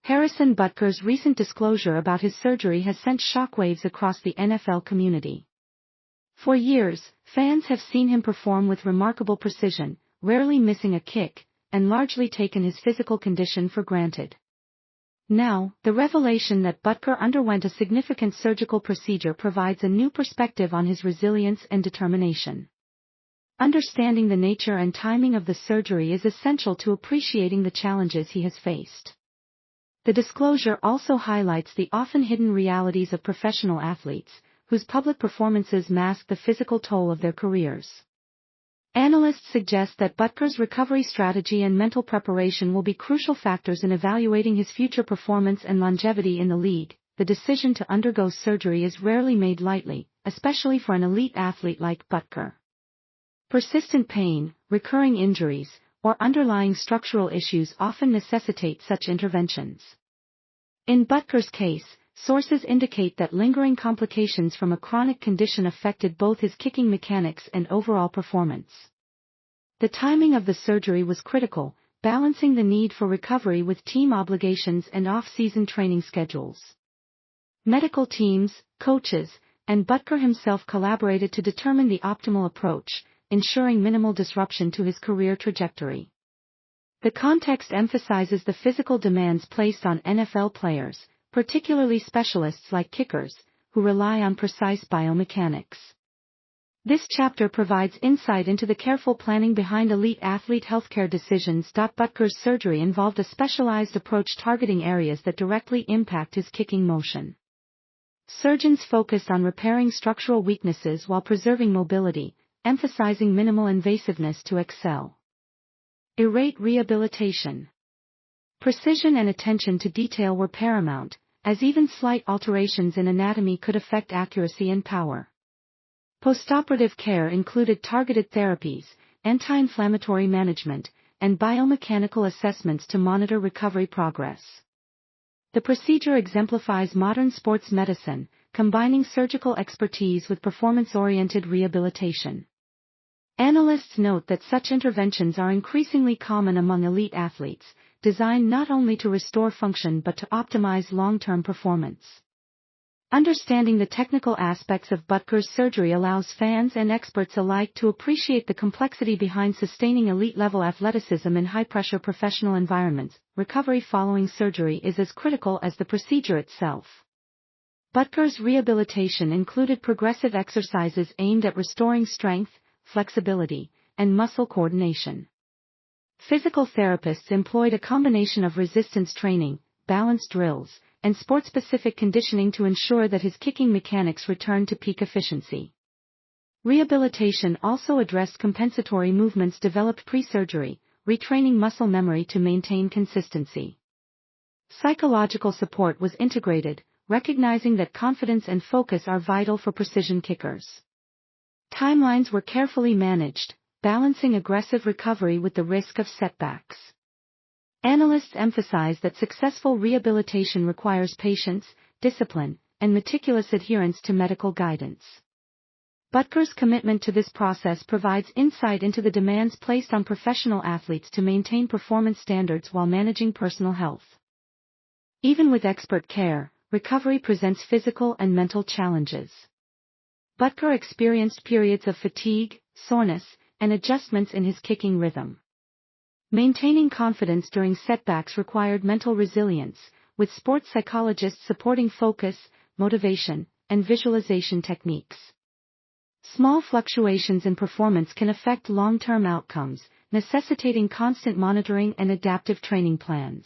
Harrison Butker's recent disclosure about his surgery has sent shockwaves across the NFL community. For years, fans have seen him perform with remarkable precision, rarely missing a kick, and largely taken his physical condition for granted. Now, the revelation that Butker underwent a significant surgical procedure provides a new perspective on his resilience and determination. Understanding the nature and timing of the surgery is essential to appreciating the challenges he has faced. The disclosure also highlights the often hidden realities of professional athletes, whose public performances mask the physical toll of their careers. Analysts suggest that Butker's recovery strategy and mental preparation will be crucial factors in evaluating his future performance and longevity in the league. The decision to undergo surgery is rarely made lightly, especially for an elite athlete like Butker. Persistent pain, recurring injuries, or underlying structural issues often necessitate such interventions. In Butker's case, sources indicate that lingering complications from a chronic condition affected both his kicking mechanics and overall performance. The timing of the surgery was critical, balancing the need for recovery with team obligations and off-season training schedules. Medical teams, coaches, and Butker himself collaborated to determine the optimal approach, ensuring minimal disruption to his career trajectory. The context emphasizes the physical demands placed on NFL players, particularly specialists like kickers, who rely on precise biomechanics. This chapter provides insight into the careful planning behind elite athlete healthcare decisions. Butker's surgery involved a specialized approach targeting areas that directly impact his kicking motion. Surgeons focused on repairing structural weaknesses while preserving mobility, emphasizing minimal invasiveness to excel. Irate rehabilitation. Precision and attention to detail were paramount, as even slight alterations in anatomy could affect accuracy and power. Postoperative care included targeted therapies, anti-inflammatory management, and biomechanical assessments to monitor recovery progress. The procedure exemplifies modern sports medicine, combining surgical expertise with performance-oriented rehabilitation. Analysts note that such interventions are increasingly common among elite athletes, designed not only to restore function but to optimize long-term performance. Understanding the technical aspects of Butker's surgery allows fans and experts alike to appreciate the complexity behind sustaining elite-level athleticism in high-pressure professional environments. Recovery following surgery is as critical as the procedure itself. Butker's rehabilitation included progressive exercises aimed at restoring strength, flexibility, and muscle coordination. Physical therapists employed a combination of resistance training, balance drills, and sport-specific conditioning to ensure that his kicking mechanics returned to peak efficiency. Rehabilitation also addressed compensatory movements developed pre-surgery, retraining muscle memory to maintain consistency. Psychological support was integrated, recognizing that confidence and focus are vital for precision kickers. Timelines were carefully managed, balancing aggressive recovery with the risk of setbacks. Analysts emphasize that successful rehabilitation requires patience, discipline, and meticulous adherence to medical guidance. Butker's commitment to this process provides insight into the demands placed on professional athletes to maintain performance standards while managing personal health. Even with expert care, recovery presents physical and mental challenges. Butker experienced periods of fatigue, soreness, and adjustments in his kicking rhythm. Maintaining confidence during setbacks required mental resilience, with sports psychologists supporting focus, motivation, and visualization techniques. Small fluctuations in performance can affect long-term outcomes, necessitating constant monitoring and adaptive training plans.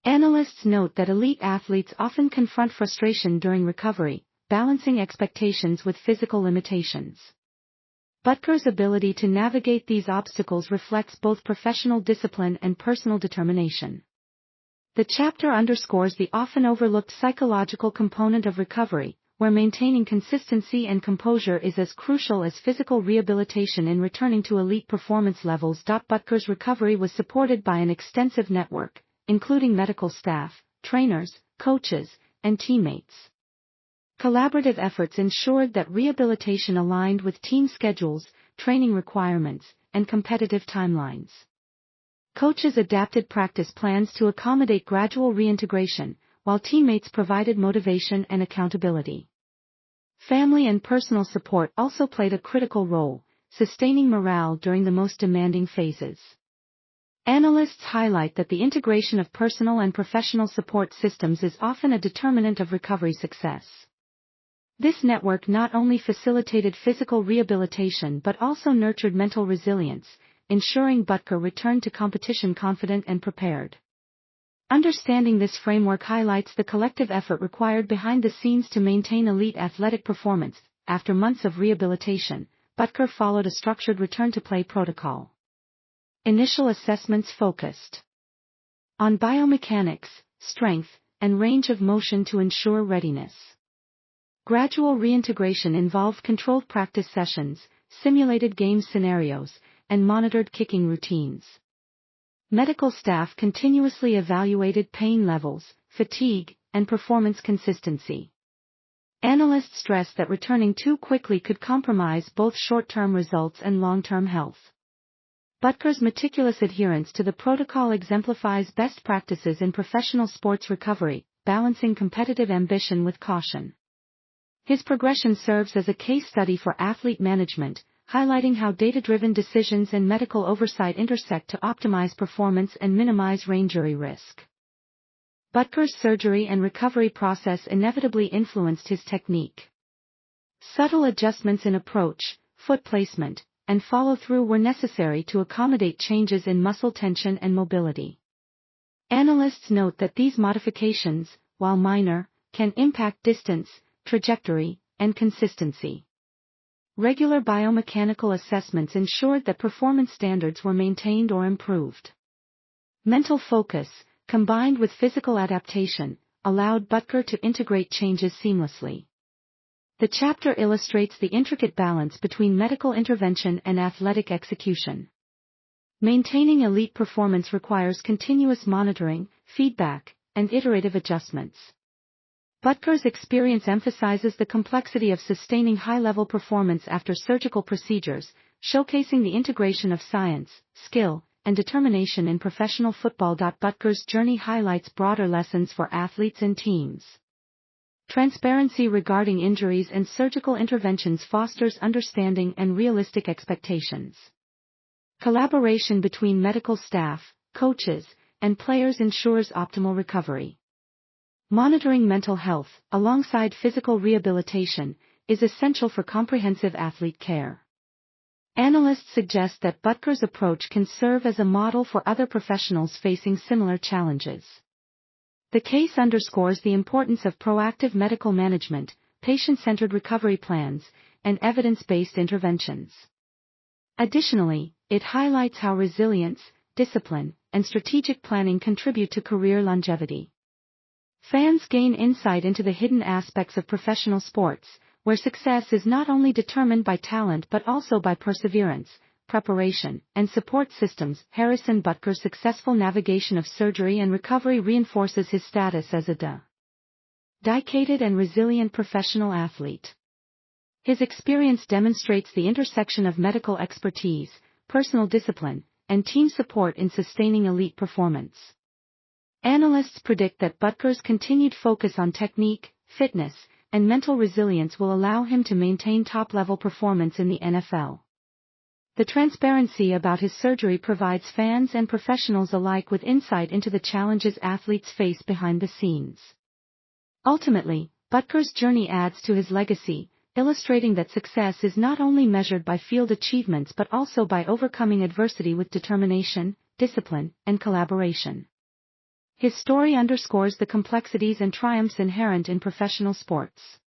Analysts note that elite athletes often confront frustration during recovery, balancing expectations with physical limitations. Butker's ability to navigate these obstacles reflects both professional discipline and personal determination. The chapter underscores the often overlooked psychological component of recovery, where maintaining consistency and composure is as crucial as physical rehabilitation in returning to elite performance levels. Butker's recovery was supported by an extensive network, including medical staff, trainers, coaches, and teammates. Collaborative efforts ensured that rehabilitation aligned with team schedules, training requirements, and competitive timelines. Coaches adapted practice plans to accommodate gradual reintegration, while teammates provided motivation and accountability. Family and personal support also played a critical role, sustaining morale during the most demanding phases. Analysts highlight that the integration of personal and professional support systems is often a determinant of recovery success. This network not only facilitated physical rehabilitation but also nurtured mental resilience, ensuring Butker returned to competition confident and prepared. Understanding this framework highlights the collective effort required behind the scenes to maintain elite athletic performance. After months of rehabilitation, Butker followed a structured return-to-play protocol. Initial assessments focused on biomechanics, strength, and range of motion to ensure readiness. Gradual reintegration involved controlled practice sessions, simulated game scenarios, and monitored kicking routines. Medical staff continuously evaluated pain levels, fatigue, and performance consistency. Analysts stressed that returning too quickly could compromise both short-term results and long-term health. Butker's meticulous adherence to the protocol exemplifies best practices in professional sports recovery, balancing competitive ambition with caution. His progression serves as a case study for athlete management, highlighting how data-driven decisions and medical oversight intersect to optimize performance and minimize re-injury risk. Butker's surgery and recovery process inevitably influenced his technique. Subtle adjustments in approach, foot placement, and follow-through were necessary to accommodate changes in muscle tension and mobility. Analysts note that these modifications, while minor, can impact distance, trajectory, and consistency. Regular biomechanical assessments ensured that performance standards were maintained or improved. Mental focus, combined with physical adaptation, allowed Butker to integrate changes seamlessly. The chapter illustrates the intricate balance between medical intervention and athletic execution. Maintaining elite performance requires continuous monitoring, feedback, and iterative adjustments. Butker's experience emphasizes the complexity of sustaining high-level performance after surgical procedures, showcasing the integration of science, skill, and determination in professional football. Butker's journey highlights broader lessons for athletes and teams. Transparency regarding injuries and surgical interventions fosters understanding and realistic expectations. Collaboration between medical staff, coaches, and players ensures optimal recovery. Monitoring mental health, alongside physical rehabilitation, is essential for comprehensive athlete care. Analysts suggest that Butker's approach can serve as a model for other professionals facing similar challenges. The case underscores the importance of proactive medical management, patient-centered recovery plans, and evidence-based interventions. Additionally, it highlights how resilience, discipline, and strategic planning contribute to career longevity. Fans gain insight into the hidden aspects of professional sports, where success is not only determined by talent but also by perseverance, preparation, and support systems. Harrison Butker's successful navigation of surgery and recovery reinforces his status as a dedicated and resilient professional athlete. His experience demonstrates the intersection of medical expertise, personal discipline, and team support in sustaining elite performance. Analysts predict that Butker's continued focus on technique, fitness, and mental resilience will allow him to maintain top-level performance in the NFL. The transparency about his surgery provides fans and professionals alike with insight into the challenges athletes face behind the scenes. Ultimately, Butker's journey adds to his legacy, illustrating that success is not only measured by field achievements but also by overcoming adversity with determination, discipline, and collaboration. His story underscores the complexities and triumphs inherent in professional sports.